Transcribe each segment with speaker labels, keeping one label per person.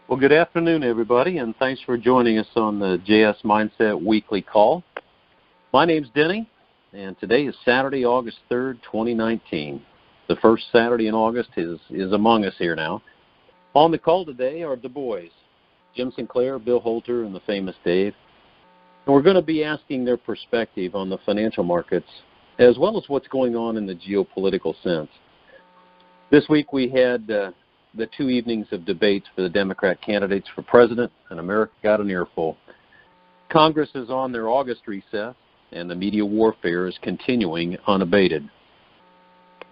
Speaker 1: Well, good afternoon, everybody, and thanks for joining us on the JS Mindset Weekly Call. My name's Denny, and today is Saturday, August 3rd, 2019. The first Saturday in August is among us here now. On the call today are the boys, Jim Sinclair, Bill Holter, and the famous Dave. And we're going to be asking their perspective on the financial markets, as well as what's going on in the geopolitical sense. This week we had the 2 evenings of debates for the Democrat candidates for president, and America got an earful. Congress is on their August recess, and the media warfare is continuing unabated.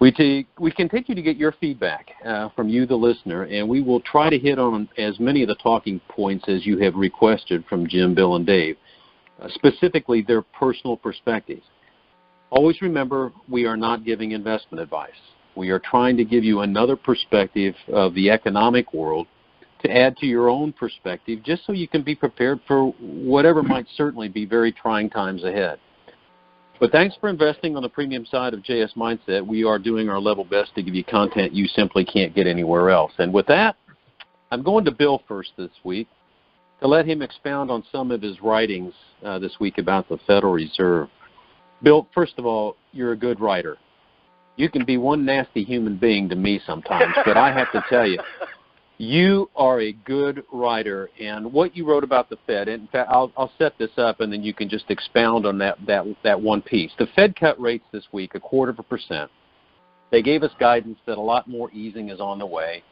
Speaker 1: We continue to get your feedback from you, the listener, and we will try to hit on as many of the talking points as you have requested from Jim, Bill, and Dave, specifically their personal perspectives. Always remember, we are not giving investment advice. We are trying to give you another perspective of the economic world to add to your own perspective, just so you can be prepared for whatever might certainly be very trying times ahead. But thanks for investing on the premium side of JS Mindset. We are doing our level best to give you content you simply can't get anywhere else. And with that, I'm going to Bill first this week to let him expound on some of his writings this week about the Federal Reserve. Bill, first of all, you're a good writer. You can be one nasty human being to me sometimes, but I have to tell you, you are a good writer. And what you wrote about the Fed, in fact, I'll set this up and then you can just expound on that one piece. The Fed cut rates this week 0.25%. They gave us guidance that a lot more easing is on the way.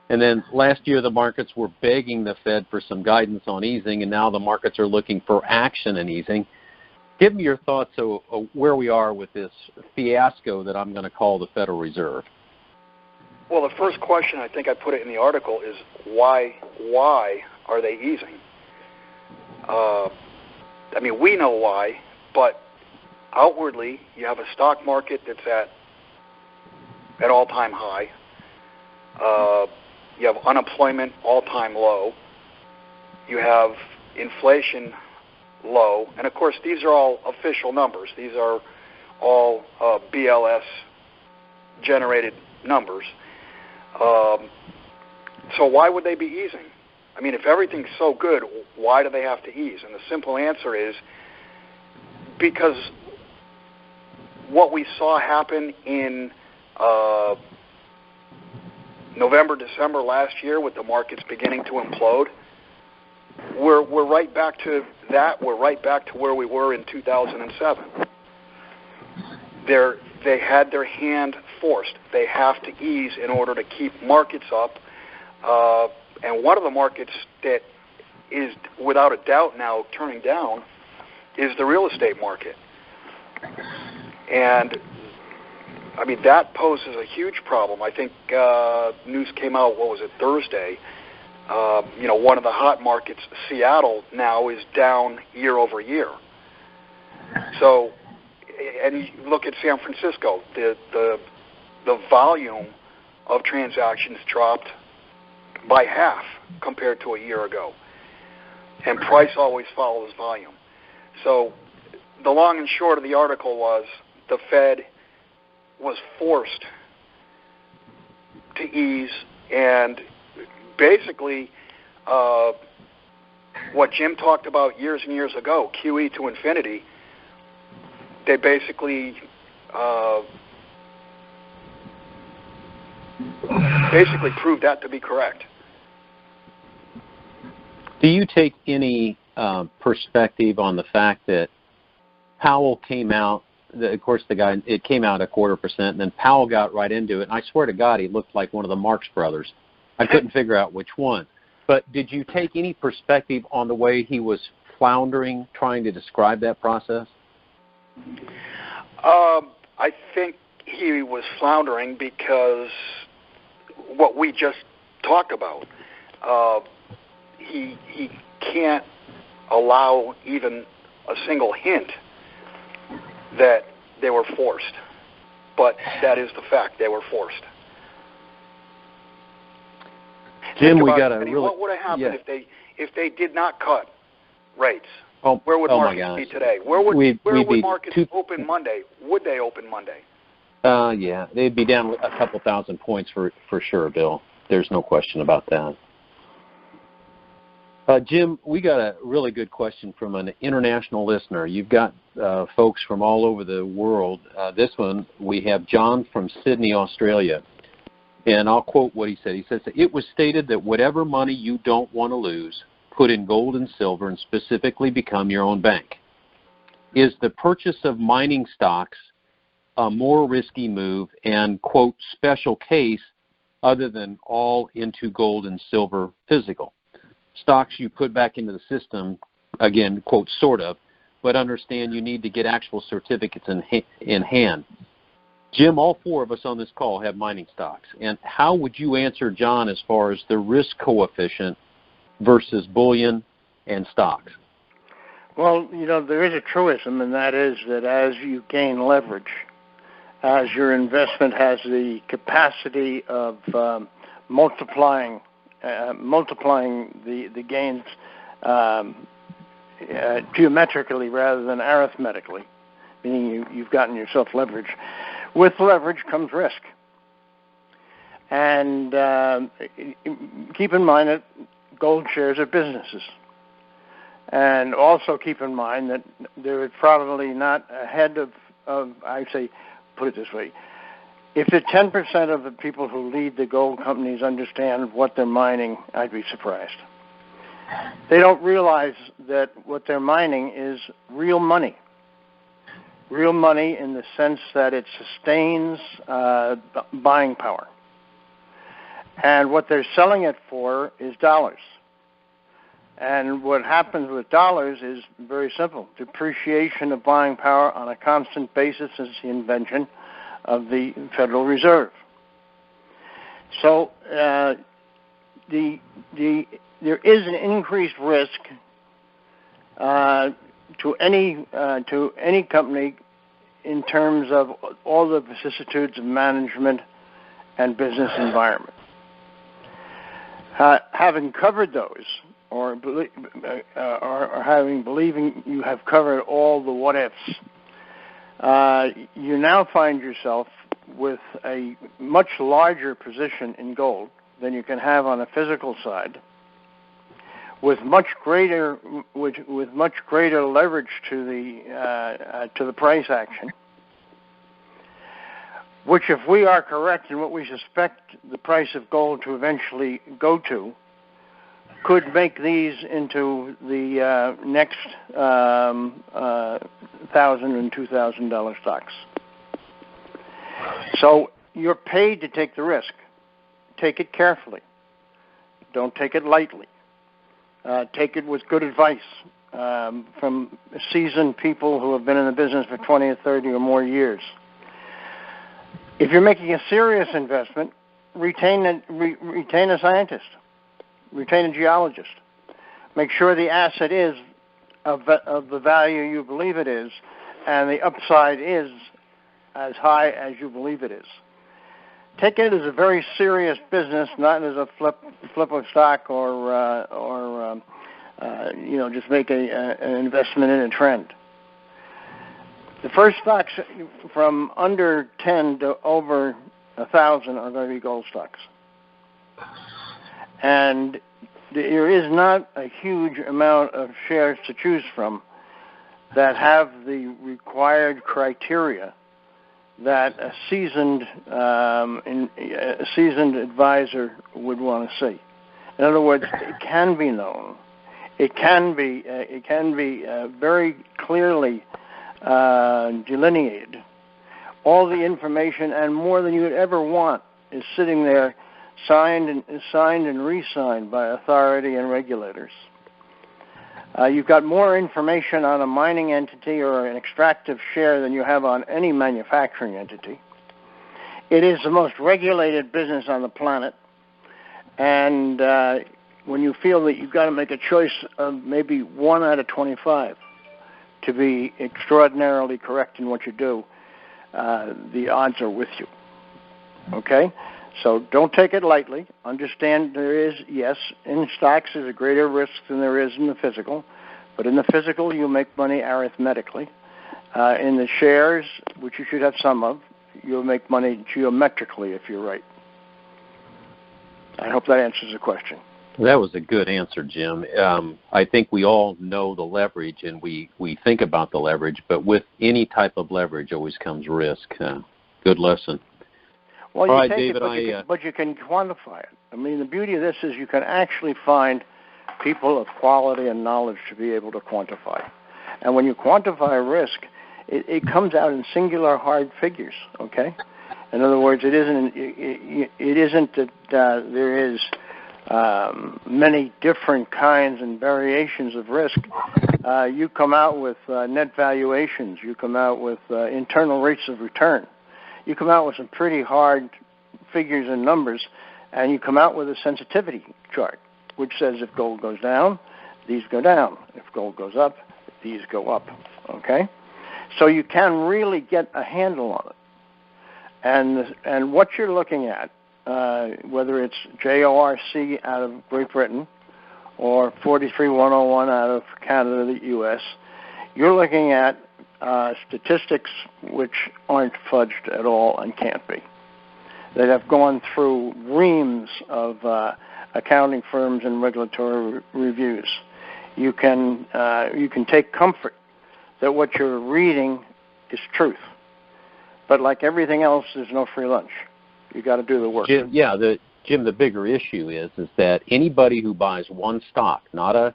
Speaker 1: And then last year the markets were begging the Fed for some guidance on easing, and now the markets are looking for action in easing. Give me your thoughts of where we are with this fiasco that I'm going to call the Federal Reserve.
Speaker 2: Well, the first question, I think I put it in the article, is why are they easing? I mean, we know why, but outwardly you have a stock market that's at all-time high. You have unemployment all-time low. You have inflation low, and of course these are all official numbers. These are all BLS generated numbers. So why would they be easing? I mean, if everything's so good, why do they have to ease? And the simple answer is because what we saw happen in November, December last year with the markets beginning to implode, we're right back to that. We're right back to where we were in 2007. They had their hand forced. They have to ease in order to keep markets up. And one of the markets that is without a doubt now turning down is the real estate market. And I mean, that poses a huge problem. I think news came out, what was it, Thursday? One of the hot markets, Seattle, now is down year over year. So, and you look at San Francisco, the volume of transactions dropped by half compared to a year ago. And price always follows volume. So the long and short of the article was the Fed was forced to ease, and basically what Jim talked about years and years ago, QE to infinity, they basically proved that to be correct.
Speaker 1: Do you take any perspective on the fact that Powell came out, of course it came out 0.25%, and then Powell got right into it, and I swear to God he looked like one of the Marx brothers. I couldn't figure out which one. But did you take any perspective on the way he was floundering trying to describe that process?
Speaker 2: I think he was floundering because what we just talked about. He can't allow even a single hint that they were forced. But that is the fact. They were forced.
Speaker 1: Jim, we got a really...
Speaker 2: What would have happened if they did not cut rates? Where would markets be today? Where would markets open Monday? Would they open Monday?
Speaker 1: Yeah, they'd be down a couple thousand points for sure, Bill. There's no question about that. Jim, we got a really good question from an international listener. You've got folks from all over the world. This one, we have John from Sydney, Australia. And I'll quote what he said. He says, "It was stated that whatever money you don't want to lose, put in gold and silver and specifically become your own bank. Is the purchase of mining stocks a more risky move and, quote, special case other than all into gold and silver physical? Stocks you put back into the system, again, quote, sort of, but understand you need to get actual certificates in hand." Jim, all four of us on this call have mining stocks. And how would you answer John as far as the risk coefficient versus bullion and stocks?
Speaker 3: Well, there is a truism, and that is that as you gain leverage, as your investment has the capacity of multiplying the gains geometrically rather than arithmetically, meaning you've gotten yourself leverage. With leverage comes risk. And keep in mind that gold shares are businesses. And also keep in mind that they're probably not ahead of I say, put it this way, if the 10% of the people who lead the gold companies understand what they're mining, I'd be surprised. They don't realize that what they're mining is real money. Real money in the sense that it sustains buying power. And what they're selling it for is dollars. And what happens with dollars is very simple. Depreciation of buying power on a constant basis is the invention of the Federal Reserve. So there is an increased risk to any company in terms of all the vicissitudes of management and business environment. Having covered those, or believing you have covered all the what-ifs, you now find yourself with a much larger position in gold than you can have on a physical side, with much greater leverage to the price action, which, if we are correct in what we suspect the price of gold to eventually go to, could make these into the next $1,000 and $2,000 stocks. So you're paid to take the risk. Take it carefully. Don't take it lightly. Take it with good advice from seasoned people who have been in the business for 20 or 30 or more years. If you're making a serious investment, retain a scientist. Retain a geologist. Make sure the asset is of the value you believe it is, and the upside is as high as you believe it is. Take it as a very serious business, not as a flip of stock or just make an investment in a trend. The first stocks from under 10 to over 1,000 are going to be gold stocks. And there is not a huge amount of shares to choose from that have the required criteria that a seasoned advisor would want to see. In other words, it can be known. It can be very clearly delineated. All the information and more than you would ever want is sitting there, signed and re-signed by authority and regulators. You've got more information on a mining entity or an extractive share than you have on any manufacturing entity. It is the most regulated business on the planet, and when you feel that you've got to make a choice of maybe 1 out of 25 to be extraordinarily correct in what you do, the odds are with you. Okay? So don't take it lightly. Understand there is, yes, in stocks there's a greater risk than there is in the physical, but in the physical you make money arithmetically. In the shares, which you should have some of, you'll make money geometrically if you're right. I hope that answers the question.
Speaker 1: That was a good answer, Jim. I think we all know the leverage, and we think about the leverage, but with any type of leverage always comes risk. Good lesson.
Speaker 3: Well,
Speaker 1: all
Speaker 3: you
Speaker 1: right,
Speaker 3: take
Speaker 1: David,
Speaker 3: it, but you can quantify it. I mean, the beauty of this is you can actually find people of quality and knowledge to be able to quantify. And when you quantify risk, it comes out in singular hard figures, okay? In other words, it isn't that there is many different kinds and variations of risk. You come out with net valuations. You come out with internal rates of return. You come out with some pretty hard figures and numbers, and you come out with a sensitivity chart, which says if gold goes down, these go down. If gold goes up, these go up, okay? So you can really get a handle on it. And what you're looking at, whether it's JORC out of Great Britain or 43101 out of Canada, the U.S., you're looking at statistics which aren't fudged at all and can't be. That have gone through reams of accounting firms and regulatory reviews. You can take comfort that what you're reading is truth. But like everything else, there's no free lunch. You got to do the work.
Speaker 1: Jim, the bigger issue is that anybody who buys one stock, not a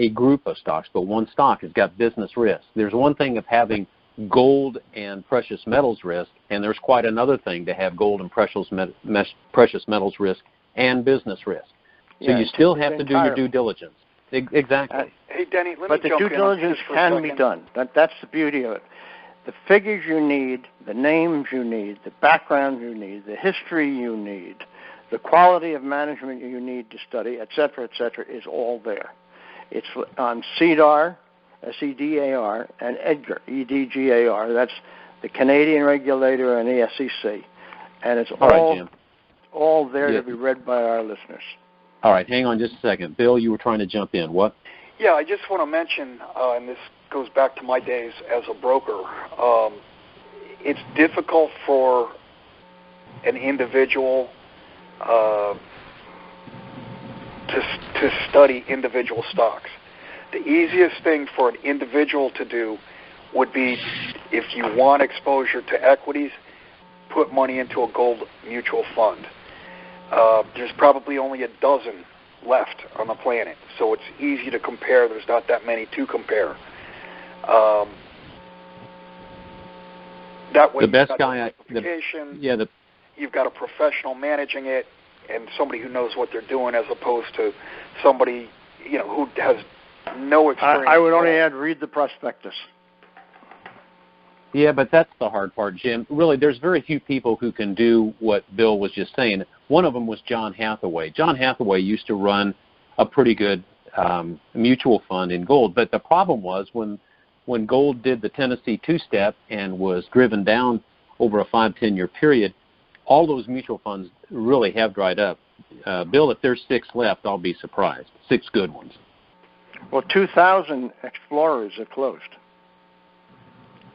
Speaker 1: group of stocks, but one stock, has got business risk. There's one thing of having gold and precious metals risk, and there's quite another thing to have gold and precious metals risk and business risk. So you still have to do your due diligence. Exactly.
Speaker 2: Hey, Denny, let me jump in.
Speaker 3: But the due diligence can be done. That's the beauty of it. The figures you need, the names you need, the background you need, the history you need, the quality of management you need to study, et cetera, is all there. It's on CEDAR, SEDAR, and EDGAR, EDGAR. That's the Canadian regulator and the SEC. And it's all there to be read by our listeners.
Speaker 1: All right, hang on just a second. Bill, you were trying to jump in. What?
Speaker 2: Yeah, I just want to mention, and this goes back to my days as a broker, it's difficult for an individual to study individual stocks. The easiest thing for an individual to do would be, if you want exposure to equities, put money into a gold mutual fund. There's probably only a dozen left on the planet, so it's easy to compare. There's not that many to compare. That way,
Speaker 1: the best
Speaker 2: you've got a professional managing it, and somebody who knows what they're doing, as opposed to somebody who has no experience.
Speaker 3: I would only add, read the prospectus.
Speaker 1: Yeah, but that's the hard part, Jim. Really, there's very few people who can do what Bill was just saying. One of them was John Hathaway. John Hathaway used to run a pretty good mutual fund in gold, but the problem was when gold did the Tennessee two-step and was driven down over a 5-10 year period, all those mutual funds really have dried up. Bill, if there's 6 left, I'll be surprised. 6 good ones.
Speaker 3: Well, 2,000 explorers are closed.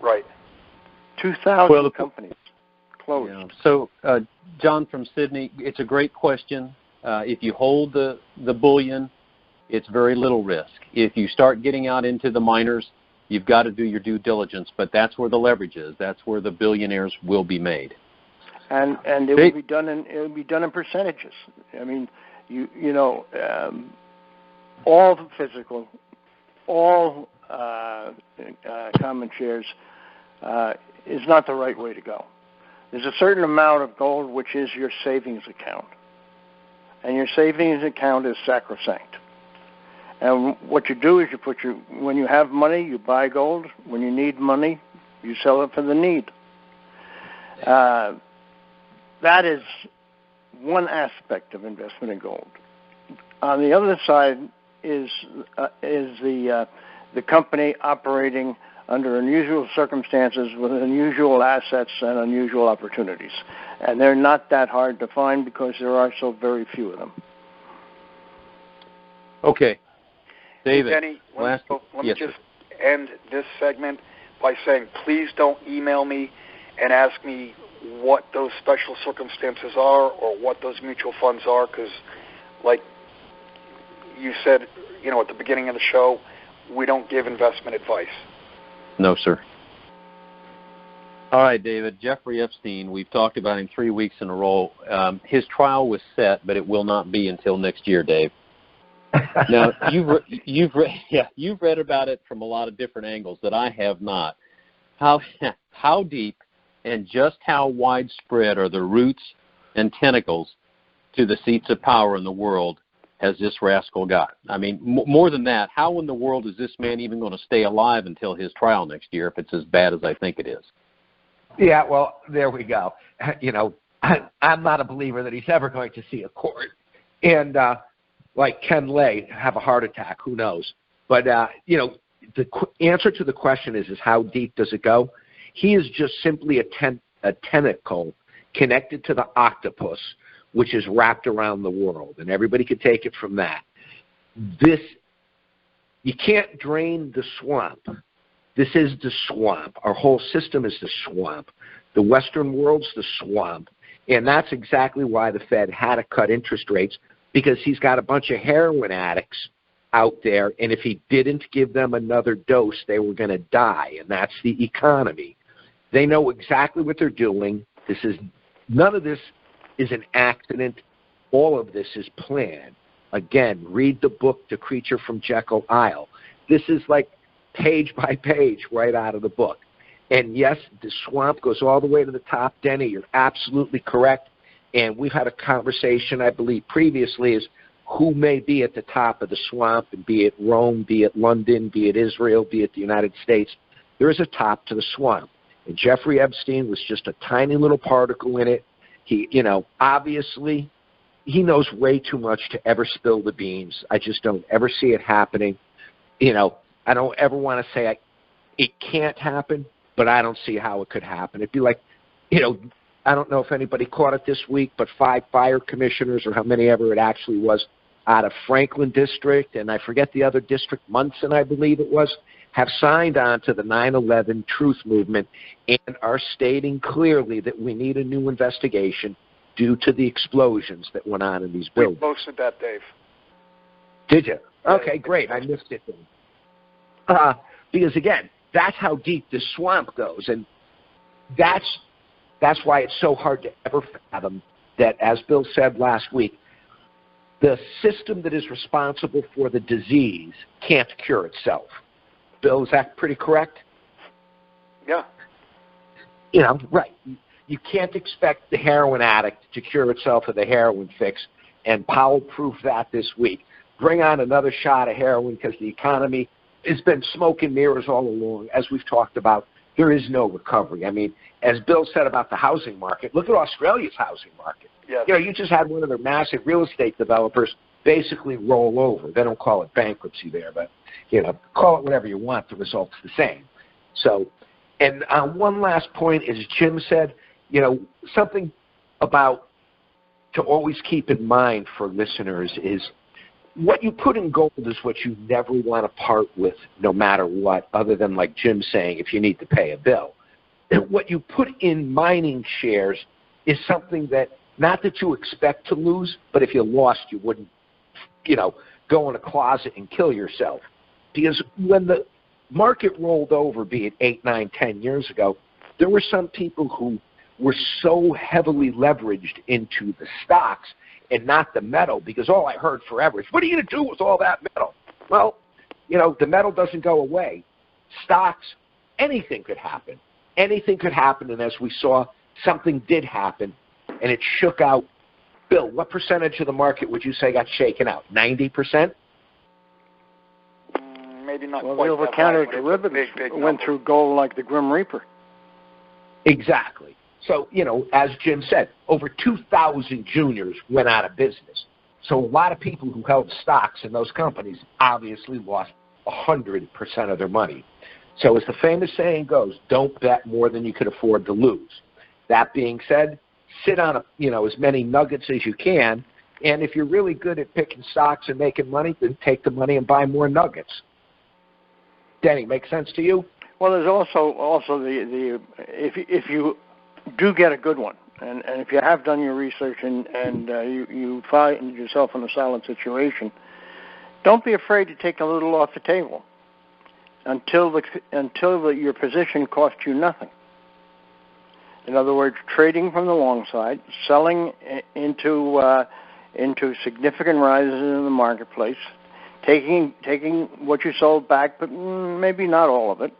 Speaker 2: Right.
Speaker 3: 2,000 companies closed.
Speaker 1: Yeah. So, John from Sydney, it's a great question. If you hold the bullion, it's very little risk. If you start getting out into the miners, you've got to do your due diligence, but that's where the leverage is. That's where the billionaires will be made.
Speaker 3: And it will be done in percentages. I mean, all the physical, all common shares is not the right way to go. There's a certain amount of gold which is your savings account, and your savings account is sacrosanct. And what you do is when you have money, you buy gold. When you need money, you sell it for the need. That is one aspect of investment in gold. On the other side is the company operating under unusual circumstances with unusual assets and unusual opportunities. And they're not that hard to find because there are so very few of them.
Speaker 1: Okay. David,
Speaker 2: Denny, let me just end this segment by saying, please don't email me and ask me what those special circumstances are or what those mutual funds are? Because, like you said, at the beginning of the show, we don't give investment advice.
Speaker 1: No, sir. All right, David. Jeffrey Epstein, we've talked about him 3 weeks in a row. His trial was set, but it will not be until next year, Dave. Now, you've read about it from a lot of different angles that I have not. How deep and just how widespread are the roots and tentacles to the seats of power in the world has this rascal got? I mean, more than that, how in the world is this man even going to stay alive until his trial next year if it's as bad as I think it is?
Speaker 4: Yeah, well, there we go. I'm not a believer that he's ever going to see a court. And like Ken Lay, have a heart attack, who knows? But, the answer to the question is how deep does it go? He is just simply a tentacle connected to the octopus, which is wrapped around the world. And everybody could take it from that. You can't drain the swamp. This is the swamp. Our whole system is the swamp. The Western world's the swamp. And that's exactly why the Fed had to cut interest rates, because he's got a bunch of heroin addicts out there, and if he didn't give them another dose, they were going to die, and that's the economy. They know exactly what they're doing. None of this is an accident. All of this is planned. Again, read the book, The Creature from Jekyll Isle. This is like page by page right out of the book. And yes, the swamp goes all the way to the top, Denny. You're absolutely correct. And we've had a conversation, I believe, previously, is who may be at the top of the swamp, and be it Rome, be it London, be it Israel, be it the United States. There is a top to the swamp. And Jeffrey Epstein was just a tiny little particle in it. He, obviously, he knows way too much to ever spill the beans. I just don't ever see it happening. I don't ever want to say it can't happen, but I don't see how it could happen. It'd be like, I don't know if anybody caught it this week, but 5 fire commissioners, or how many ever it actually was, out of Franklin District, and I forget the other district, Munson, I believe it was, have signed on to the 9/11 truth movement and are stating clearly that we need a new investigation due to the explosions that went on in these buildings.
Speaker 2: We posted that, Dave.
Speaker 4: Did you? Okay, great. I missed it then. Because, again, that's how deep this swamp goes, and that's why it's so hard to ever fathom that, as Bill said last week, the system that is responsible for the disease can't cure itself. Bill, is that pretty correct?
Speaker 2: Yeah.
Speaker 4: Right. You can't expect the heroin addict to cure itself of the heroin fix, and Powell proved that this week. Bring on another shot of heroin, because the economy has been smoke and mirrors all along. As we've talked about, there is no recovery. I mean, as Bill said about the housing market, look at Australia's housing market.
Speaker 2: Yes.
Speaker 4: You just had one of their massive real estate developers basically roll over. They don't call it bankruptcy there, but, call it whatever you want. The result's the same. So, and one last point, as Jim said, something about to always keep in mind for listeners is what you put in gold is what you never want to part with, no matter what, other than, like Jim saying, if you need to pay a bill. And what you put in mining shares is something that, not that you expect to lose, but if you lost, you wouldn't, go in a closet and kill yourself. Because when the market rolled over, be it 8, 9, 10 years ago, there were some people who were so heavily leveraged into the stocks and not the metal, because all I heard forever is, what are you going to do with all that metal? Well, the metal doesn't go away. Stocks, anything could happen. Anything could happen, and as we saw, something did happen, and it shook out. Bill, what percentage of the market would you say got shaken out? 90%?
Speaker 2: Maybe not
Speaker 3: well,
Speaker 2: quite.
Speaker 3: The over-counter derivatives went through gold like the Grim Reaper.
Speaker 4: Exactly. So, as Jim said, over 2,000 juniors went out of business. So a lot of people who held stocks in those companies obviously lost 100% of their money. So as the famous saying goes, don't bet more than you could afford to lose. That being said, sit on as many nuggets as you can, and if you're really good at picking stocks and making money, then take the money and buy more nuggets. Denny, make sense to you?
Speaker 3: Well, there's also the if you do get a good one. And if you have done your research and you find yourself in a solid situation, don't be afraid to take a little off the table until your position costs you nothing. In other words, trading from the long side, selling into significant rises in the marketplace, taking what you sold back, but maybe not all of it,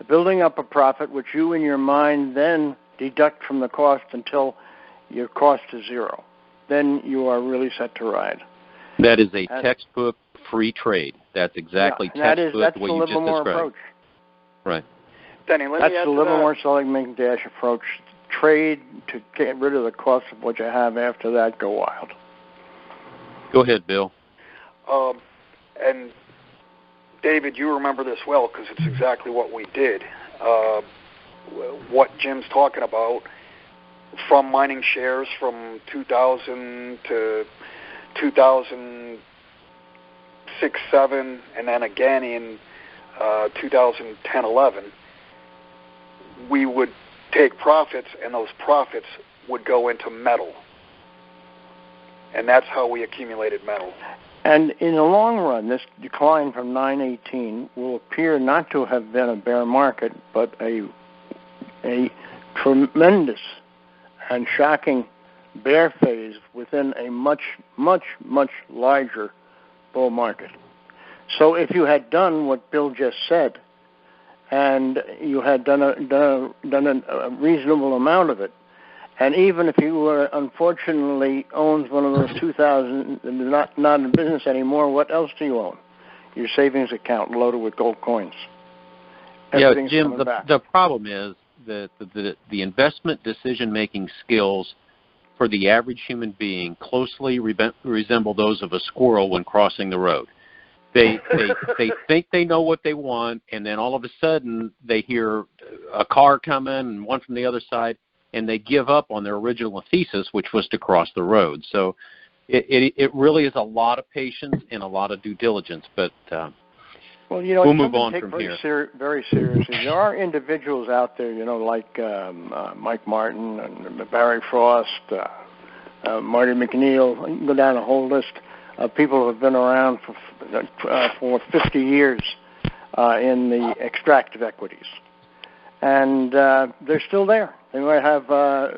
Speaker 3: building up a profit which you in your mind then deduct from the cost until your cost is zero. Then you are really set to ride.
Speaker 1: That is a textbook free trade. That's exactly textbook
Speaker 3: that's
Speaker 1: the way
Speaker 3: the
Speaker 1: you just
Speaker 3: Livermore
Speaker 1: described.
Speaker 3: approach.
Speaker 1: Right.
Speaker 2: Denny,
Speaker 3: that's the Livermore Seligman Dash approach. Trade to get rid of the cost of what you have. After that, go wild.
Speaker 1: Go ahead, Bill.
Speaker 2: And David, you remember this well because it's exactly what we did. What Jim's talking about, from mining shares from 2000 to 2006, 7, and then again in 2010-11, we would take profits, and those profits would go into metal. And that's how we accumulated metal.
Speaker 3: And in the long run, this decline from 918 will appear not to have been a bear market, but a tremendous and shocking bear phase within a much, much, much larger bull market. So if you had done what Bill just said, and you had done a reasonable amount of it, and even if you were unfortunately owns one of those 2,000 not in business anymore, what else do you own? Your savings account loaded with gold coins.
Speaker 1: Yeah, Jim, the problem is that the investment decision-making skills for the average human being closely resemble those of a squirrel when crossing the road. They think they know what they want, and then all of a sudden they hear a car coming and one from the other side, and they give up on their original thesis, which was to cross the road. So it really is a lot of patience and a lot of due diligence. But we'll move on from here.
Speaker 3: Very seriously. There are individuals out there, like Mike Martin and Barry Frost, Marty McNeil. You can go down a whole list of people who have been around for 50 years in the extractive equities, and they're still there. They might have a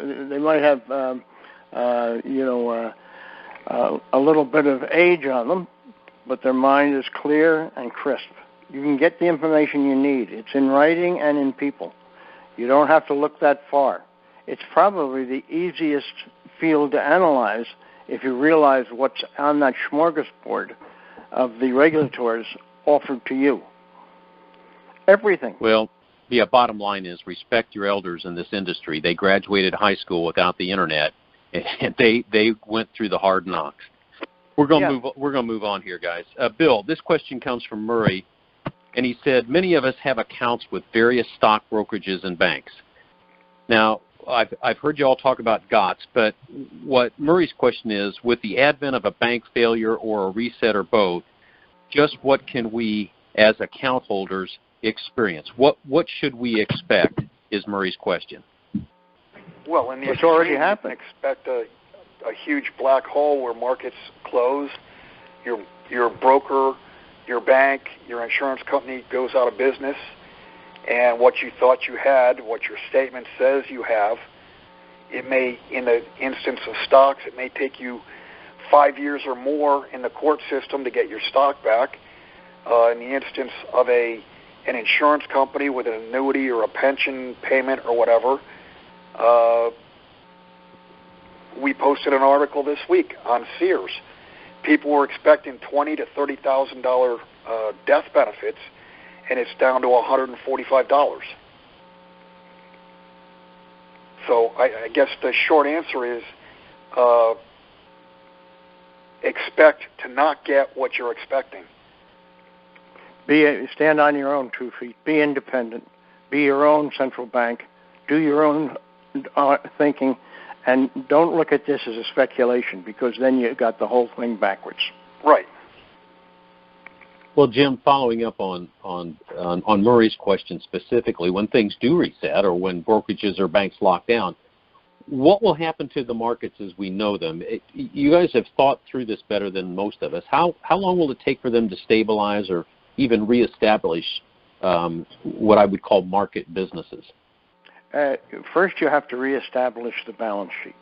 Speaker 3: little bit of age on them, but their mind is clear and crisp. You can get the information you need. It's in writing and in people. You don't have to look that far. It's probably the easiest field to analyze if you realize what's on that smorgasbord of the regulators offered to you. Everything.
Speaker 1: Well, yeah, bottom line is respect your elders in this industry. They graduated high school without the internet, and they went through the hard knocks. We're going to move on here, guys. Bill, this question comes from Murray, and he said, many of us have accounts with various stock brokerages and banks. Now, I've heard you all talk about GOTS, but what Murray's question is, with the advent of a bank failure or a reset or both, just what can we as account holders experience? What should we expect is Murray's question.
Speaker 2: Well, in the
Speaker 3: extreme, already happened.
Speaker 2: You can expect a huge black hole where markets close, your broker, your bank, your insurance company goes out of business, and what you thought you had, what your statement says you have, it may, in the instance of stocks, it may take you 5 years or more in the court system to get your stock back. In the instance of an insurance company with an annuity or a pension payment or whatever, we posted an article this week on Sears. People were expecting $20,000 to $30,000 death benefits, and it's down to $145. So I guess the short answer is expect to not get what you're expecting.
Speaker 3: Stand on your own 2 feet. Be independent. Be your own central bank. Do your own thinking, and don't look at this as a speculation, because then you got the whole thing backwards.
Speaker 2: Right.
Speaker 1: Well, Jim, following up on Murray's question specifically, when things do reset or when brokerages or banks lock down, what will happen to the markets as we know them? You guys have thought through this better than most of us. How long will it take for them to stabilize or even reestablish what I would call market businesses?
Speaker 3: First, you have to reestablish the balance sheet.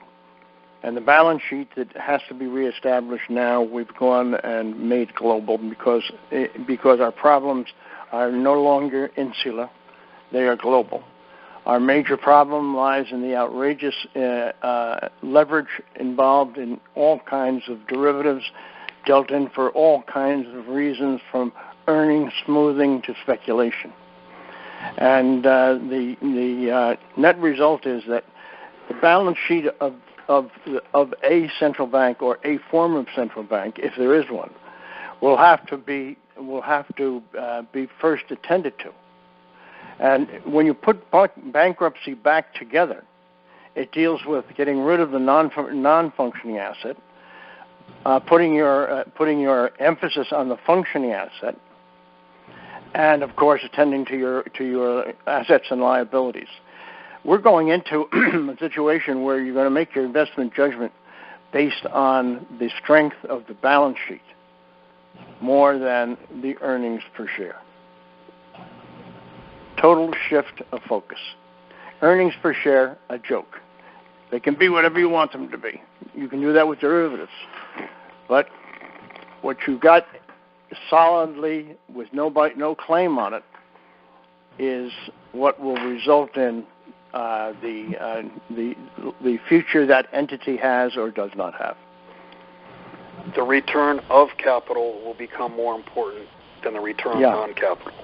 Speaker 3: And the balance sheet that has to be reestablished now, we've gone and made global because our problems are no longer insular. They are global. Our major problem lies in the outrageous leverage involved in all kinds of derivatives dealt in for all kinds of reasons, from earnings smoothing to speculation. And the net result is that the balance sheet of a central bank or a form of central bank, if there is one, will have to be first attended to. And when you put bankruptcy back together, it deals with getting rid of the non-functioning asset, putting your emphasis on the functioning asset, and of course attending to your assets and liabilities. We're going into a situation where you're going to make your investment judgment based on the strength of the balance sheet more than the earnings per share. Total shift of focus. Earnings per share, a joke. They can be whatever you want them to be. You can do that with derivatives. But what you got solidly with no claim on it is what will result in the future that entity has or does not have.
Speaker 2: The return of capital will become more important than the return on capital.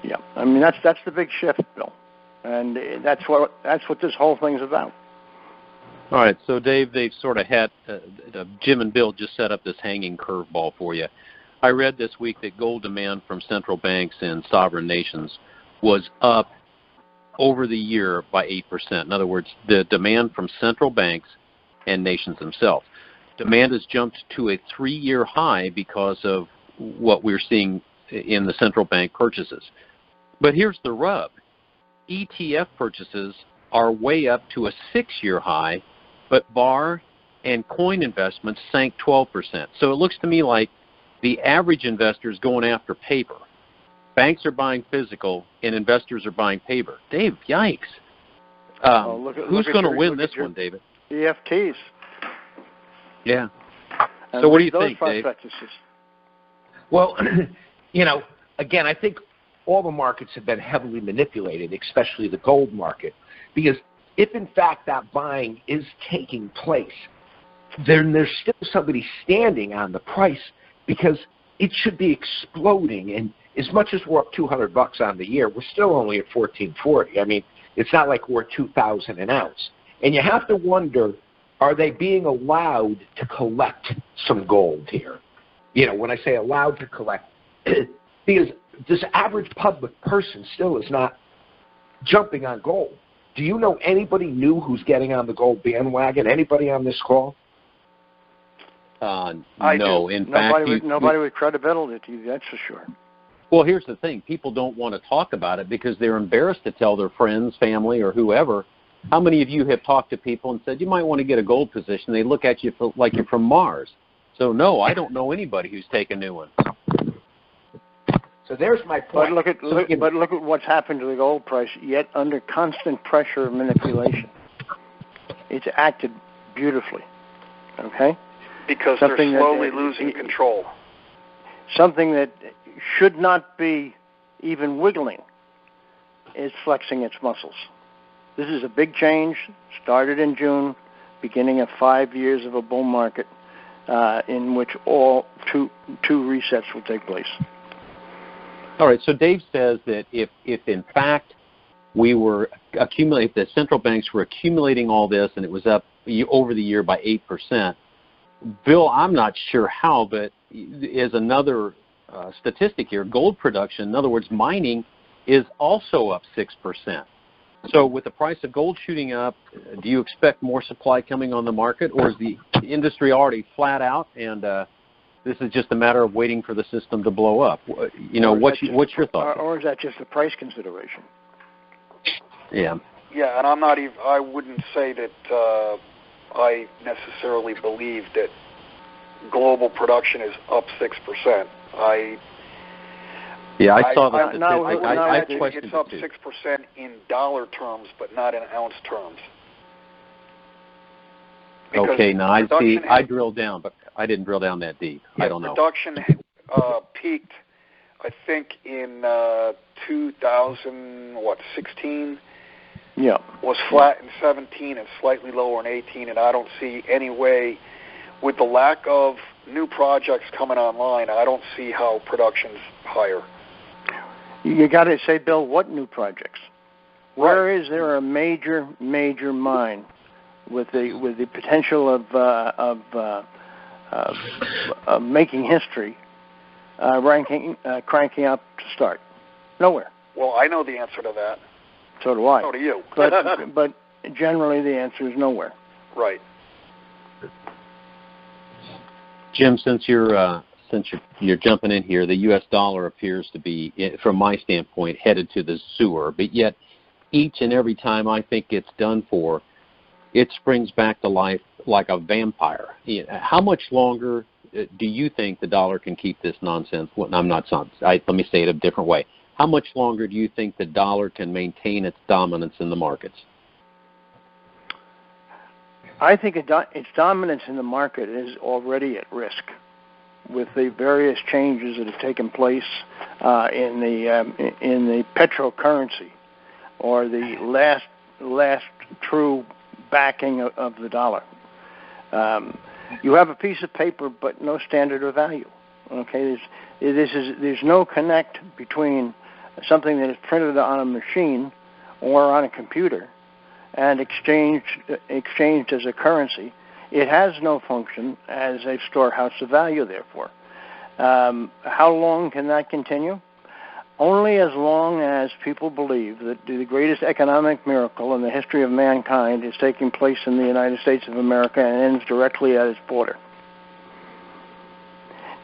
Speaker 3: Yeah, I mean that's the big shift, Bill, and that's what this whole thing's about.
Speaker 1: All right, so Dave, they've sort of had Jim and Bill just set up this hanging curveball for you. I read this week that gold demand from central banks and sovereign nations was up over the year by 8%. In other words, the demand from central banks and nations themselves. Demand has jumped to a 3-year high because of what we're seeing in the central bank purchases. But here's the rub. ETF purchases are way up to a 6-year high, but bar and coin investments sank 12%. So it looks to me like the average investor is going after paper. Banks are buying physical, and investors are buying paper. Dave, yikes. Who's going to win this one, David?
Speaker 3: EFTs.
Speaker 1: Yeah. So what do you think, Dave?
Speaker 4: Well, again, I think all the markets have been heavily manipulated, especially the gold market, because if in fact that buying is taking place, then there's still somebody standing on the price because it should be exploding. And as much as we're up $200 on the year, we're still only at $14.40. I mean, it's not like we're $2,000 an ounce. And you have to wonder, are they being allowed to collect some gold here? When I say allowed to collect, because this average public person still is not jumping on gold. Do you know anybody new who's getting on the gold bandwagon? Anybody on this call?
Speaker 1: No. In fact,
Speaker 3: nobody with credibility, that's for sure.
Speaker 1: Well, here's the thing. People don't want to talk about it because they're embarrassed to tell their friends, family, or whoever. How many of you have talked to people and said, you might want to get a gold position? They look at you like you're from Mars. So, no, I don't know anybody who's taken new ones.
Speaker 4: So there's my point.
Speaker 3: But look at what's happened to the gold price, yet under constant pressure of manipulation. It's acted beautifully, okay?
Speaker 2: Because they're slowly losing control.
Speaker 3: Something that should not be even wiggling is flexing its muscles. This is a big change, started in June, beginning of 5 years of a bull market in which all two resets will take place.
Speaker 1: All right, so Dave says that if in fact we were accumulating, the central banks were accumulating all this and it was up over the year by 8%, Bill, I'm not sure how, but is another statistic here, gold production, in other words, mining, is also up 6%. So with the price of gold shooting up, do you expect more supply coming on the market, or is the industry already flat out and this is just a matter of waiting for the system to blow up. You know, what's your thought?
Speaker 3: Or is that just a price consideration?
Speaker 1: Yeah.
Speaker 2: Yeah, and I'm not even. I wouldn't say that I necessarily believe that global production is up 6%. I
Speaker 1: saw that.
Speaker 2: I
Speaker 1: questioned
Speaker 2: it's up
Speaker 1: it too.
Speaker 2: 6% in dollar terms, but not in ounce terms. Because
Speaker 1: Okay, now I see.
Speaker 2: production
Speaker 1: I drilled down, but I didn't drill down that deep.
Speaker 2: Yeah,
Speaker 1: I don't know.
Speaker 2: production peaked, I think, in 2016.
Speaker 3: Yeah.
Speaker 2: Was flat in 17 and slightly lower in 18, and I don't see any way, with the lack of new projects coming online, I don't see how production's higher.
Speaker 3: You got to say, Bill, what new projects? Where
Speaker 2: Right.
Speaker 3: is there a major mine with the potential of making history, cranking up to start? Nowhere.
Speaker 2: Well, I know the answer to that.
Speaker 3: So do I.
Speaker 2: So do you.
Speaker 3: but generally the answer is nowhere.
Speaker 2: Right.
Speaker 1: Jim, since you're jumping in here, the U.S. dollar appears to be, from my standpoint, headed to the sewer. But yet, each and every time I think it's done for, it springs back to life like a vampire. How much longer do you think the dollar can keep this nonsense? Well, I'm not. Let me say it a different way. How much longer do you think the dollar can maintain its dominance in the markets?
Speaker 3: I think its dominance in the market is already at risk with the various changes that have taken place in the petrocurrency, or the last true backing of the dollar. You have a piece of paper, but no standard of value. Okay, there's no connect between something that is printed on a machine or on a computer and exchanged as a currency. It has no function as a storehouse of value, therefore. How long can that continue? Only as long as people believe that the greatest economic miracle in the history of mankind is taking place in the United States of America and ends directly at its border.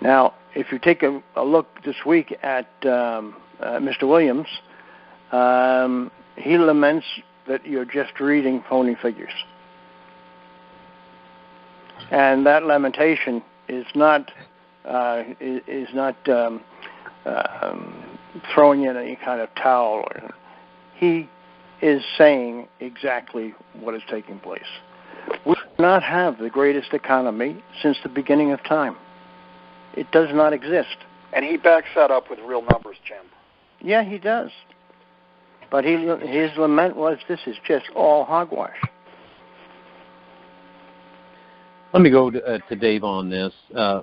Speaker 3: Now, if you take a look this week at Mr. Williams, he laments that you're just reading phony figures. And that lamentation is not throwing in any kind of towel. He is saying exactly what is taking place. We do not have the greatest economy since the beginning of time. It does not exist.
Speaker 2: And he backs that up with real numbers, Jim.
Speaker 3: Yeah, he does. But his lament was, this is just all hogwash.
Speaker 1: Let me go to Dave on this.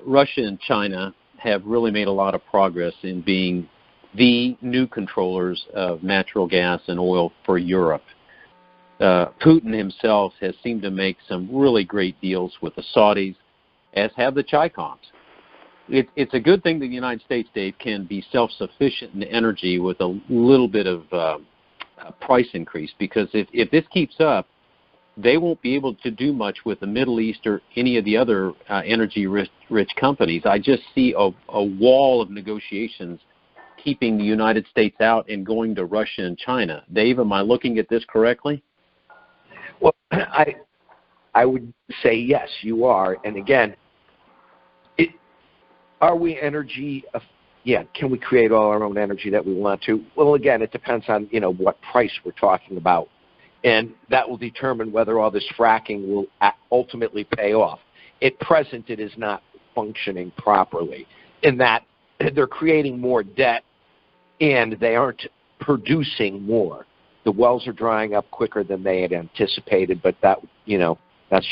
Speaker 1: Russia and China have really made a lot of progress in being the new controllers of natural gas and oil for Europe. Putin himself has seemed to make some really great deals with the Saudis, as have the Chaicoms. It's a good thing that the United States, Dave, can be self-sufficient in energy with a little bit of price increase, because if this keeps up, they won't be able to do much with the Middle East or any of the other energy-rich companies. I just see a wall of negotiations keeping the United States out and going to Russia and China. Dave, am I looking at this correctly?
Speaker 4: Well, I would say yes, you are. And again, are we energy? Yeah, can we create all our own energy that we want to? Well, again, it depends on what price we're talking about, and that will determine whether all this fracking will ultimately pay off. At present, it is not functioning properly in that they're creating more debt and they aren't producing more. The wells are drying up quicker than they had anticipated, but that's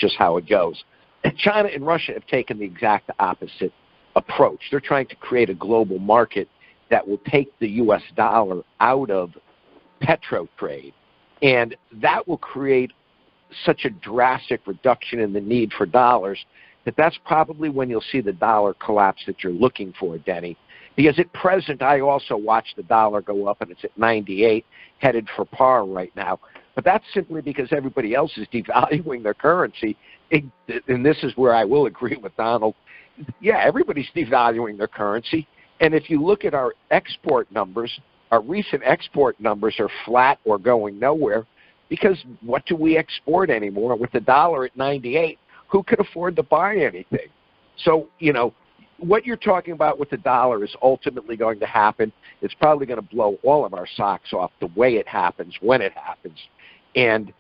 Speaker 4: just how it goes. And China and Russia have taken the exact opposite approach. They're trying to create a global market that will take the U.S. dollar out of petro trade, and that will create such a drastic reduction in the need for dollars that's probably when you'll see the dollar collapse that you're looking for, Denny. Because at present, I also watch the dollar go up, and it's at 98, headed for par right now. But that's simply because everybody else is devaluing their currency. And this is where I will agree with Donald. Yeah, everybody's devaluing their currency. And if you look at our export numbers, our recent export numbers are flat or going nowhere, because what do we export anymore with the dollar at 98? Who could afford to buy anything? So, what you're talking about with the dollar is ultimately going to happen. It's probably going to blow all of our socks off the way it happens, when it happens. And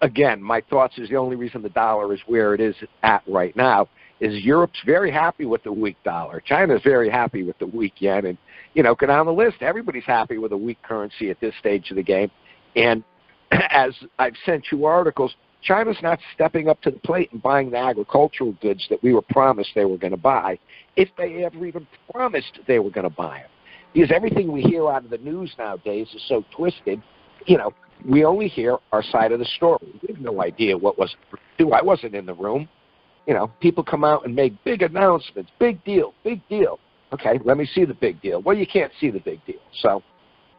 Speaker 4: again, my thoughts is the only reason the dollar is where it is at right now is Europe's very happy with the weak dollar. China's very happy with the weak yen. And, go down the list. Everybody's happy with a weak currency at this stage of the game. And as I've sent you articles, China's not stepping up to the plate and buying the agricultural goods that we were promised they were going to buy, if they ever even promised they were going to buy them. Because everything we hear out of the news nowadays is so twisted, we only hear our side of the story. We have no idea what was due. I wasn't in the room. People come out and make big announcements, big deal, big deal. Okay, let me see the big deal. Well, you can't see the big deal. So,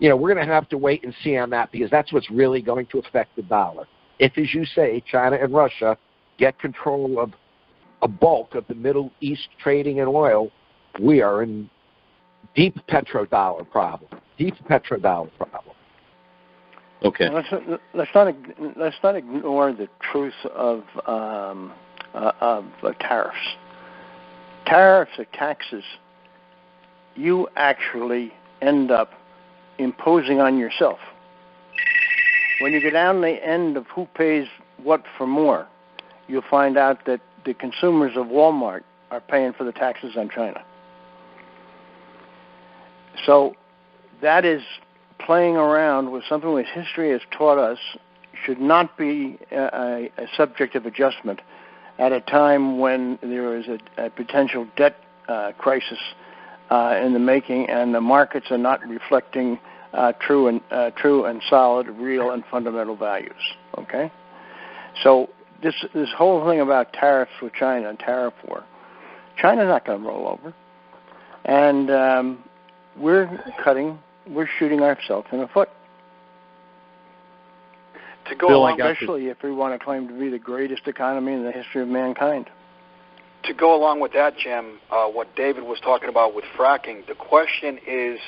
Speaker 4: we're going to have to wait and see on that, because that's what's really going to affect the dollar. If, as you say, China and Russia get control of a bulk of the Middle East trading in oil, we are in deep petrodollar problem. Deep petrodollar problem.
Speaker 1: Okay.
Speaker 3: Let's not ignore the truth of tariffs. Tariffs or taxes, you actually end up imposing on yourself. When you go down the end of who pays what for more, you'll find out that the consumers of Walmart are paying for the taxes on China. So that is playing around with something which history has taught us should not be a subject of adjustment at a time when there is a potential debt crisis in the making, and the markets are not reflecting true and solid, real and fundamental values. Okay, so this whole thing about tariffs with China and tariff war, China's not going to roll over, and we're shooting ourselves in the foot.
Speaker 2: To go along,
Speaker 3: especially if we want to claim to be the greatest economy in the history of mankind.
Speaker 2: To go along with that, Jim, what David was talking about with fracking, the question is,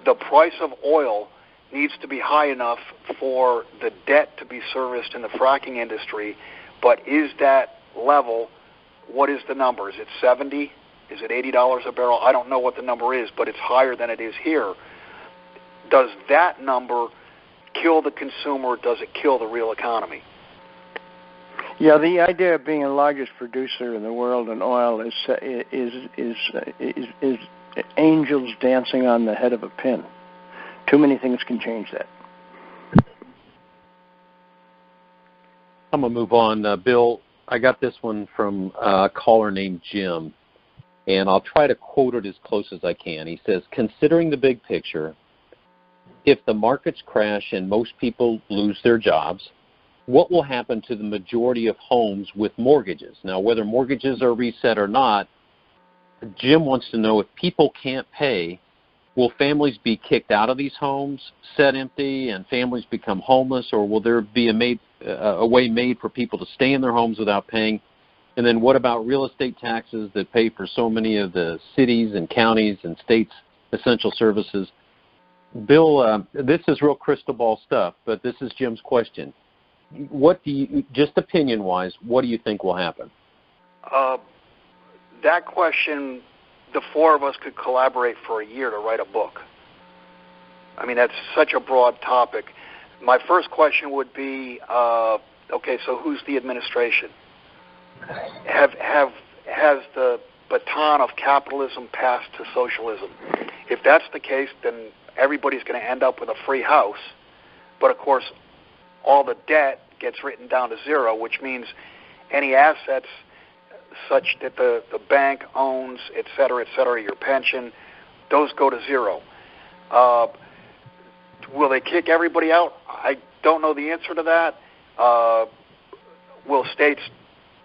Speaker 2: the price of oil needs to be high enough for the debt to be serviced in the fracking industry, but is that level, what is the number? Is it 70? Is it $80 a barrel? I don't know what the number is, but it's higher than it is here. Does that number kill the consumer? Does it kill the real economy?
Speaker 3: Yeah, the idea of being the largest producer in the world in oil is angels dancing on the head of a pin. Too many things can change that.
Speaker 1: I'm going to move on. Bill, I got this one from a caller named Jim, and I'll try to quote it as close as I can. He says, considering the big picture, if the markets crash and most people lose their jobs, what will happen to the majority of homes with mortgages? Now, whether mortgages are reset or not, Jim wants to know, if people can't pay, will families be kicked out of these homes, set empty, and families become homeless, or will there be a way made for people to stay in their homes without paying? And then what about real estate taxes that pay for so many of the cities and counties and states' essential services? Bill, this is real crystal ball stuff, but this is Jim's question. What do you, just opinion-wise, what do you think will happen?
Speaker 2: That question, the four of us could collaborate for a year to write a book. I mean, that's such a broad topic. My first question would be, okay, so who's the administration? Has the baton of capitalism passed to socialism? If that's the case, then everybody's going to end up with a free house. But, of course, all the debt gets written down to zero, which means any assets such that the bank owns, et cetera, your pension, those go to zero. Will they kick everybody out? I don't know the answer to that. Will states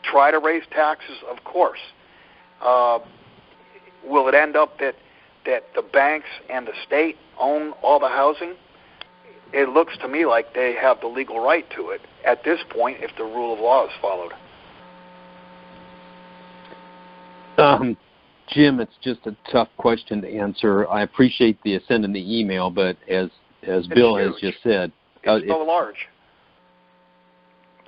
Speaker 2: try to raise taxes? Of course. Will it end up that the banks and the state own all the housing? it looks to me like they have the legal right to it at this point if the rule of law is followed.
Speaker 1: Jim, it's just a tough question to answer. I appreciate the sending the email, but as Bill has just said,
Speaker 2: it's so large.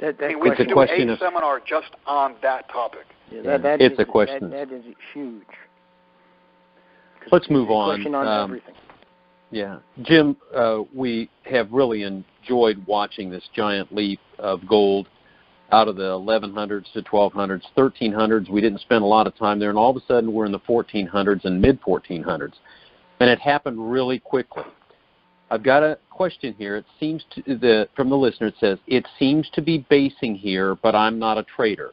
Speaker 2: We should do a seminar just on that topic.
Speaker 3: Yeah,
Speaker 1: it's a question.
Speaker 3: That is huge.
Speaker 1: Let's move on.
Speaker 3: Question on everything.
Speaker 1: Yeah. Jim, we have really enjoyed watching this giant leap of gold out of the 1100s to 1200s, 1300s. We didn't spend a lot of time there, and all of a sudden we're in the 1400s and mid-1400s. And it happened really quickly. I've got a question here. It seems from the listener, it says, it seems to be basing here, but I'm not a trader.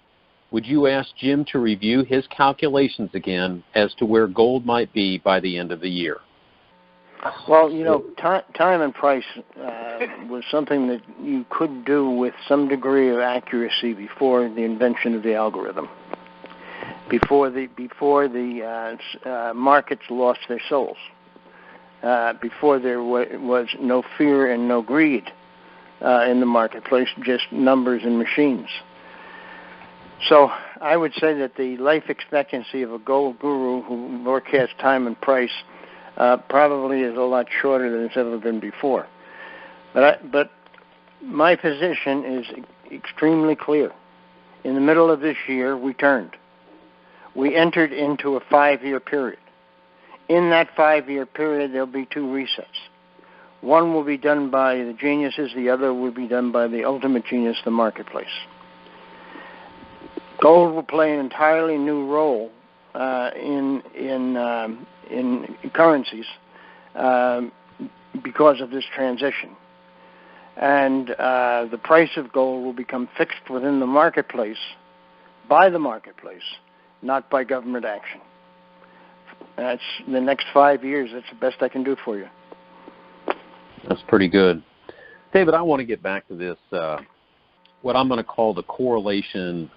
Speaker 1: Would you ask Jim to review his calculations again as to where gold might be by the end of the year?
Speaker 3: Well, time and price was something that you could do with some degree of accuracy before the invention of the algorithm, before the markets lost their souls, before there was no fear and no greed in the marketplace, just numbers and machines. So I would say that the life expectancy of a gold guru who forecasts time and price probably is a lot shorter than it's ever been before. But my position is extremely clear. In the middle of this year, we turned. We entered into a 5-year period. In that 5-year period, there'll be 2 resets. One will be done by the geniuses. The other will be done by the ultimate genius, the marketplace. Gold will play an entirely new role in currencies because of this transition. And the price of gold will become fixed within the marketplace, by the marketplace, not by government action. That's the next 5 years. That's the best I can do for you.
Speaker 1: That's pretty good. David, I want to get back to this, what I'm going to call the correlation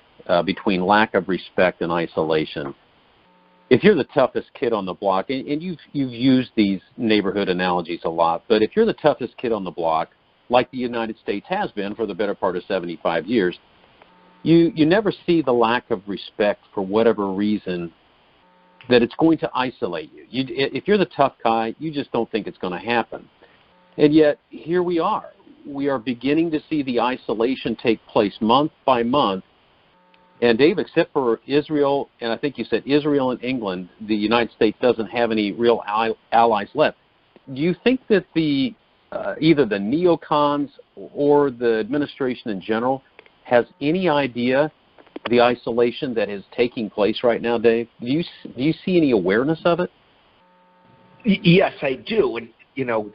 Speaker 1: between lack of respect and isolation. If you're the toughest kid on the block, and you've used these neighborhood analogies a lot, but if you're the toughest kid on the block, like the United States has been for the better part of 75 years, you never see the lack of respect for whatever reason that it's going to isolate you. If you're the tough guy, you just don't think it's going to happen. And yet, here we are. We are beginning to see the isolation take place month by month. And Dave, except for Israel, and I think you said Israel and England, the United States doesn't have any real allies left. Do you think that either the neocons or the administration in general has any idea the isolation that is taking place right now, Dave? Do you see any awareness of it?
Speaker 4: Yes, I do. And,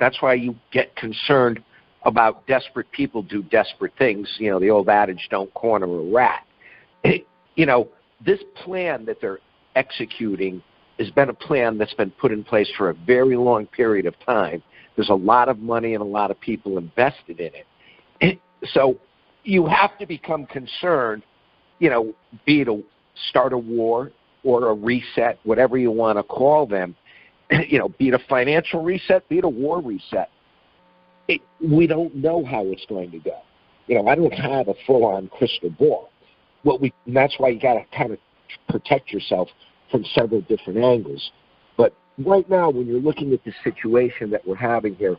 Speaker 4: that's why you get concerned about desperate people do desperate things. The old adage, don't corner a rat. This plan that they're executing has been a plan that's been put in place for a very long period of time. There's a lot of money and a lot of people invested in it. So you have to become concerned, be it a start a war or a reset, whatever you want to call them, be it a financial reset, be it a war reset. We don't know how it's going to go. I don't have a full-on crystal ball. And that's why you got to kind of protect yourself from several different angles. But right now, when you're looking at the situation that we're having here,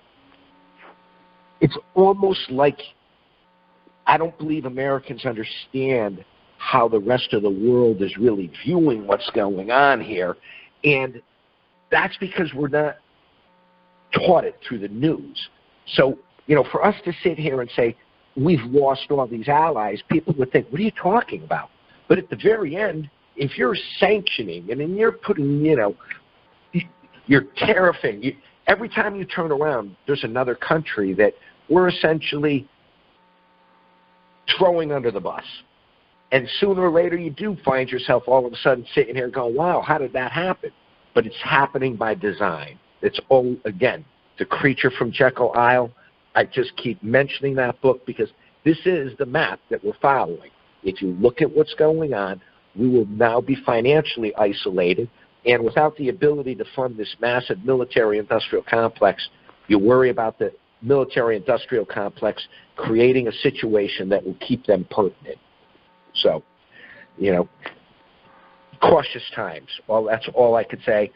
Speaker 4: it's almost like I don't believe Americans understand how the rest of the world is really viewing what's going on here. And that's because we're not taught it through the news. So, for us to sit here and say, we've lost all these allies, people would think, what are you talking about? But at the very end, if you're sanctioning and then you're putting, you're tariffing, every time you turn around, there's another country that we're essentially throwing under the bus. And sooner or later, you do find yourself all of a sudden sitting here going, wow, how did that happen? But it's happening by design. It's all, again, the creature from Jekyll Isle. I just keep mentioning that book because this is the map that we're following. If you look at what's going on, we will now be financially isolated, and without the ability to fund this massive military-industrial complex, you worry about the military-industrial complex, creating a situation that will keep them pertinent. So, cautious times. Well, that's all I could say.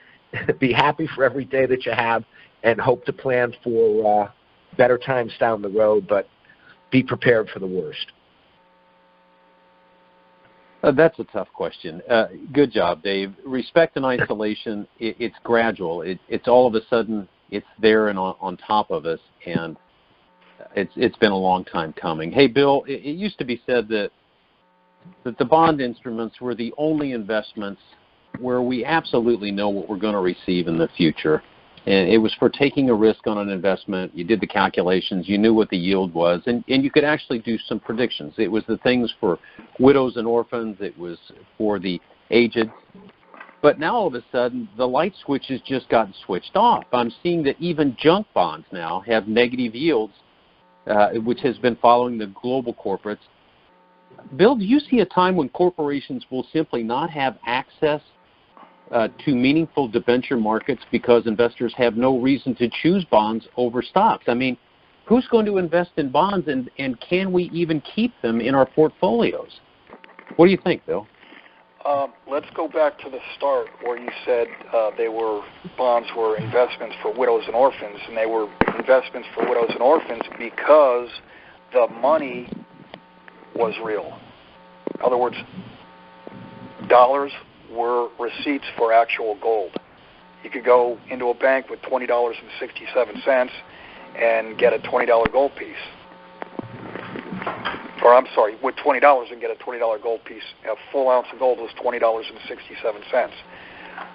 Speaker 4: Be happy for every day that you have and hope to plan for better times down the road, but be prepared for the worst.
Speaker 1: That's a tough question. Good job, Dave. Respect and isolation, it's gradual. It's all of a sudden, it's there and on top of us, and it's been a long time coming. Hey, Bill, it used to be said that the bond instruments were the only investments where we absolutely know what we're going to receive in the future. And it was for taking a risk on an investment. You did the calculations. You knew what the yield was. And you could actually do some predictions. It was the things for widows and orphans. It was for the aged. But now all of a sudden, the light switch has just gotten switched off. I'm seeing that even junk bonds now have negative yields, which has been following the global corporates. Bill, do you see a time when corporations will simply not have access to meaningful debenture markets because investors have no reason to choose bonds over stocks? I mean, who's going to invest in bonds, and can we even keep them in our portfolios? What do you think, Bill?
Speaker 2: Let's go back to the start where you said bonds were investments for widows and orphans, and they were investments for widows and orphans because the money was real. In other words, dollars were receipts for actual gold. You could go into a bank with $20.67 and get a $20 gold piece. Or I'm sorry, with $20 and get a $20 gold piece. A full ounce of gold was $20.67.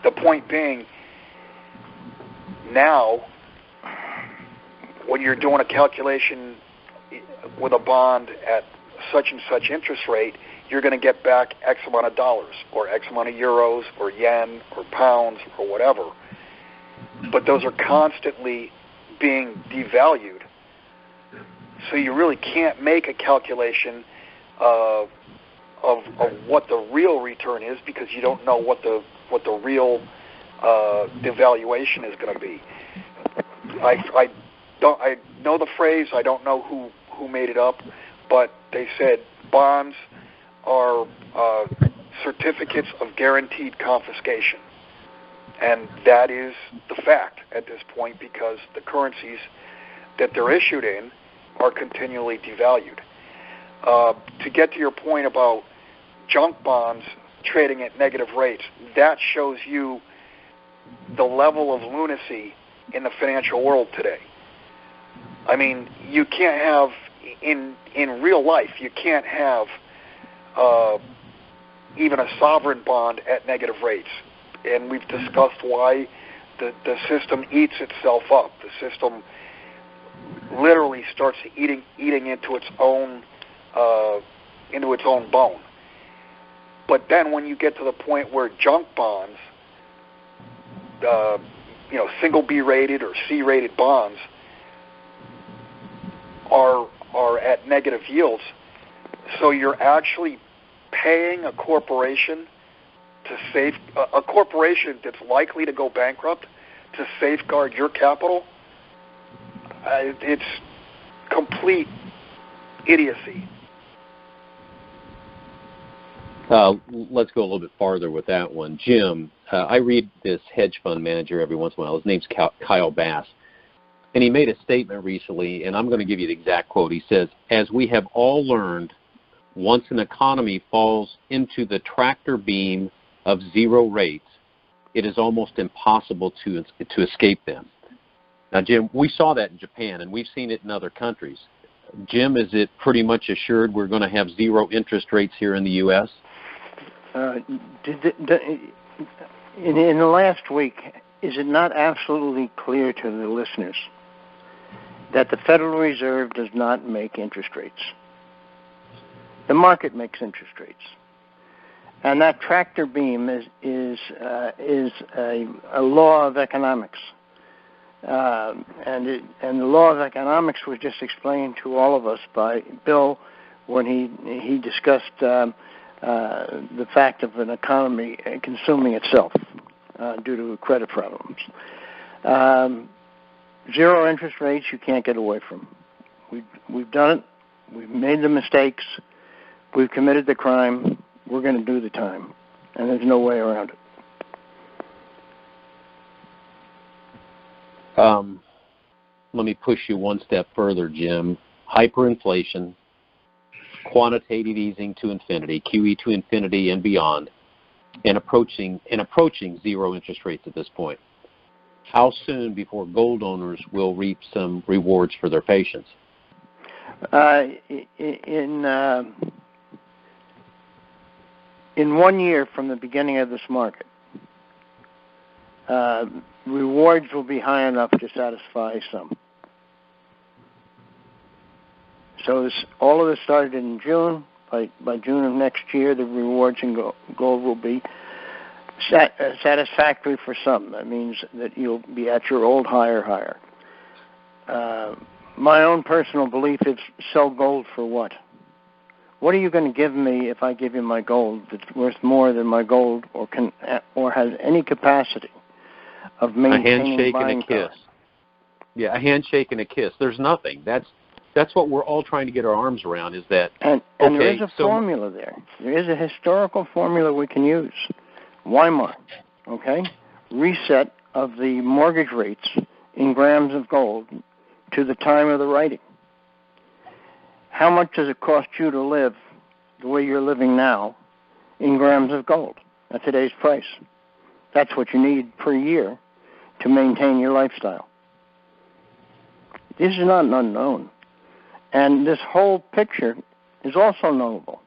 Speaker 2: The point being, now, when you're doing a calculation with a bond at such and such interest rate, you're going to get back X amount of dollars, or X amount of euros, or yen, or pounds, or whatever. But those are constantly being devalued. So you really can't make a calculation of what the real return is, because you don't know what the real devaluation is going to be. I know the phrase. I don't know who made it up, but they said bonds are certificates of guaranteed confiscation. And that is the fact at this point, because the currencies that they're issued in are continually devalued. To get to your point about junk bonds trading at negative rates, that shows you the level of lunacy in the financial world today. I mean, you can't have, in real life, you can't have even a sovereign bond at negative rates. And we've discussed why the system eats itself up. The system literally starts eating into its own bone. But then when you get to the point where junk bonds, single B rated or C rated bonds are at negative yields, so you're actually paying a corporation to save a corporation that's likely to go bankrupt to safeguard your capital. It's complete idiocy.
Speaker 1: Let's go a little bit farther with that one. Jim, I read this hedge fund manager every once in a while. His name's Kyle Bass. And he made a statement recently, and I'm going to give you the exact quote. He says, "As we have all learned, once an economy falls into the tractor beam of zero rates, it is almost impossible to escape them." Now, Jim, we saw that in Japan, and we've seen it in other countries. Jim, is it pretty much assured we're going to have zero interest rates here in the U.S.?
Speaker 3: In the last week, is it not absolutely clear to the listeners that the Federal Reserve does not make interest rates? The market makes interest rates. And that tractor beam is a law of economics. And the law of economics was just explained to all of us by Bill when he discussed the fact of an economy consuming itself due to credit problems. Zero interest rates you can't get away from. We've done it. We've made the mistakes. We've committed the crime. We're going to do the time. And there's no way around it.
Speaker 1: Let me push you one step further, Jim. Hyperinflation, quantitative easing to infinity, QE to infinity and beyond, and approaching zero interest rates at this point. How soon before gold owners will reap some rewards for their patience?
Speaker 3: In 1 year from the beginning of this market, rewards will be high enough to satisfy some. So all of this started in June. By June of next year, the rewards in gold will be satisfactory for some. That means that you'll be at your old high or higher. My own personal belief is sell gold for what? What are you going to give me if I give you my gold that's worth more than my gold or has any capacity of maintaining
Speaker 1: a handshake
Speaker 3: buying
Speaker 1: and a kiss?
Speaker 3: power?
Speaker 1: Yeah, a handshake and a kiss. There's nothing. That's what we're all trying to get our arms around, is that,
Speaker 3: and
Speaker 1: okay,
Speaker 3: there is a formula there. There is a historical formula we can use. Weimar, okay? Reset of the mortgage rates in grams of gold to the time of the writing. How much does it cost you to live the way you're living now in grams of gold at today's price? That's what you need per year to maintain your lifestyle. This is not an unknown. And this whole picture is also knowable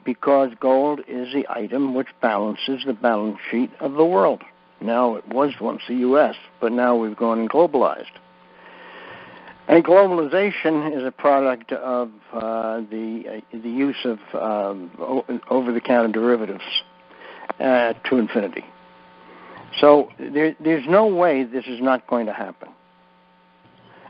Speaker 3: because gold is the item which balances the balance sheet of the world. Now, it was once the U.S., but now we've gone and globalized. And globalization is a product of the use of over-the-counter derivatives to infinity. So there's no way this is not going to happen.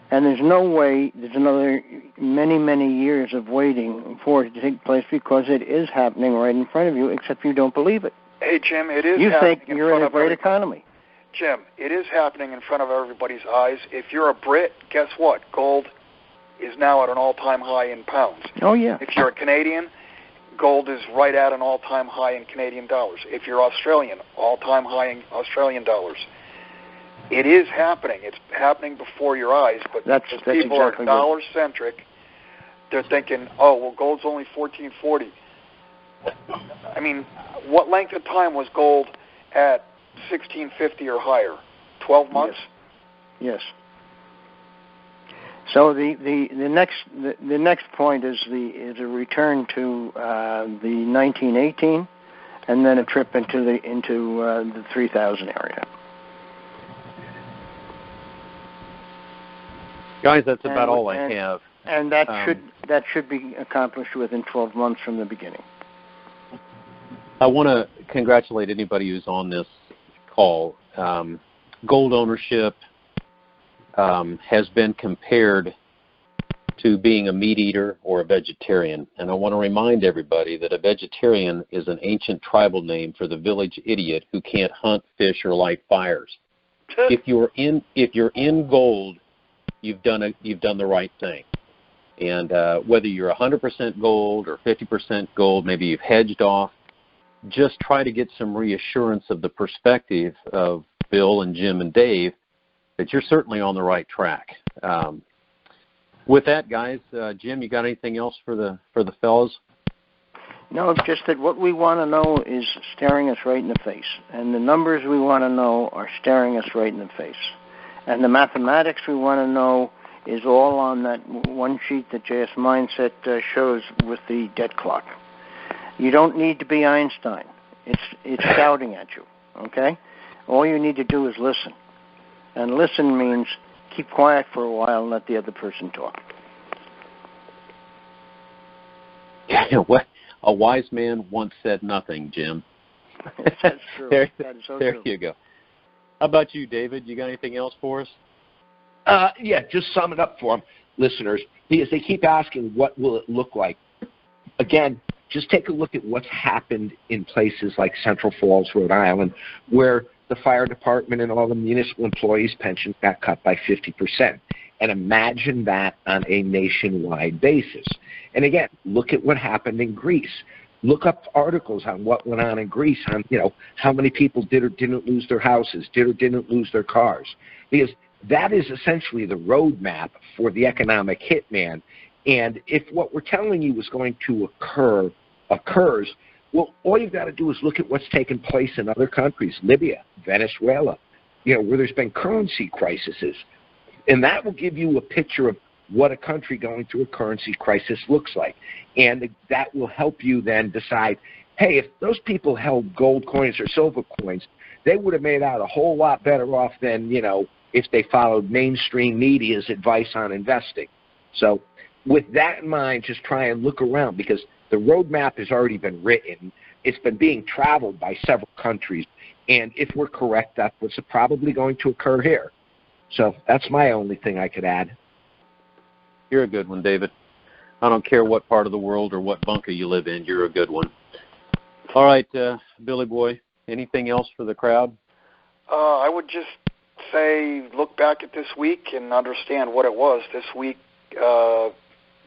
Speaker 3: And there's no way there's another many, many years of waiting for it to take place because it is happening right in front of you, except you don't believe it.
Speaker 2: Hey, Jim, it is
Speaker 3: you
Speaker 2: happening
Speaker 3: think you're in a great economy.
Speaker 2: Jim, it is happening in front of everybody's eyes. If you're a Brit, guess what? Gold is now at an all-time high in pounds.
Speaker 3: Oh, yeah.
Speaker 2: If you're a Canadian, gold is right at an all-time high in Canadian dollars. If you're Australian, all-time high in Australian dollars. It is happening. It's happening before your eyes, but
Speaker 3: that's
Speaker 2: people
Speaker 3: exactly
Speaker 2: are dollar-centric. They're thinking, oh, well, gold's only $14.40. I mean, what length of time was gold at $16.50 or higher? 12 months?
Speaker 3: Yes. So the next point is a return to the 1918, and then a trip into the 3,000 area.
Speaker 1: Guys, that's about all I have.
Speaker 3: And that should be accomplished within 12 months from the beginning.
Speaker 1: I want to congratulate anybody who's on this call. Gold ownership has been compared to being a meat eater or a vegetarian. And I want to remind everybody that a vegetarian is an ancient tribal name for the village idiot who can't hunt, fish, or light fires. If you're in gold, you've done the right thing. And whether you're 100% gold or 50% gold, maybe you've hedged off, just try to get some reassurance of the perspective of Bill and Jim and Dave that you're certainly on the right track. With that, guys, Jim, you got anything else for the fellows?
Speaker 3: No, just that what we want to know is staring us right in the face. And the numbers we want to know are staring us right in the face. And the mathematics we want to know is all on that one sheet that JS Mindset shows with the debt clock. You don't need to be Einstein. It's shouting at you, okay? All you need to do is listen. And listen means keep quiet for a while and let the other person talk.
Speaker 1: What? A wise man once said nothing, Jim.
Speaker 3: That's true.
Speaker 1: There
Speaker 3: true.
Speaker 1: You go. How about you, David? You got anything else for us?
Speaker 4: Yeah, just sum it up for them, listeners, because they keep asking what will it look like. Again, just take a look at what's happened in places like Central Falls, Rhode Island, where the fire department and all the municipal employees' pensions got cut by 50%. And imagine that on a nationwide basis. And again, look at what happened in Greece. Look up articles on what went on in Greece, on how many people did or didn't lose their houses, did or didn't lose their cars. Because that is essentially the roadmap for the economic hitman. And if what we're telling you is going to occurs, well, all you've got to do is look at what's taken place in other countries, Libya, Venezuela, where there's been currency crises. And that will give you a picture of what a country going through a currency crisis looks like. And that will help you then decide, hey, if those people held gold coins or silver coins, they would have made out a whole lot better off than, if they followed mainstream media's advice on investing. So with that in mind, just try and look around, because the roadmap has already been written. It's been being traveled by several countries. And if we're correct, that's what's probably going to occur here. So that's my only thing I could add.
Speaker 1: You're a good one, David. I don't care what part of the world or what bunker you live in. You're a good one. All right, Billy Boy, anything else for the crowd?
Speaker 2: I would just say look back at this week and understand what it was. This week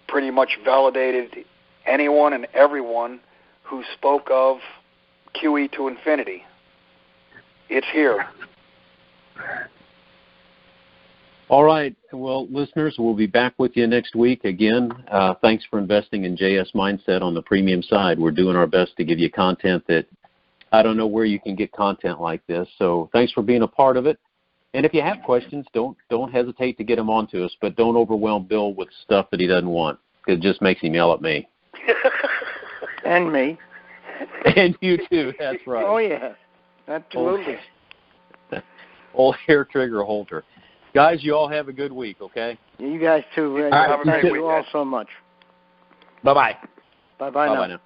Speaker 2: pretty much validated anyone and everyone who spoke of QE to infinity. It's here.
Speaker 1: All right. Well, listeners, we'll be back with you next week. Again, thanks for investing in JS Mindset on the premium side. We're doing our best to give you content that I don't know where you can get content like this. So thanks for being a part of it. And if you have questions, don't hesitate to get them onto us, but don't overwhelm Bill with stuff that he doesn't want, because it just makes him yell at me.
Speaker 3: And me.
Speaker 1: And you too. That's right.
Speaker 3: Oh, yeah. Absolutely.
Speaker 1: Old hair trigger holder. Guys, you all have a good week, okay?
Speaker 3: You guys too.
Speaker 4: All right,
Speaker 3: thank you all so much.
Speaker 4: Bye-bye.
Speaker 3: Bye-bye now.
Speaker 1: now.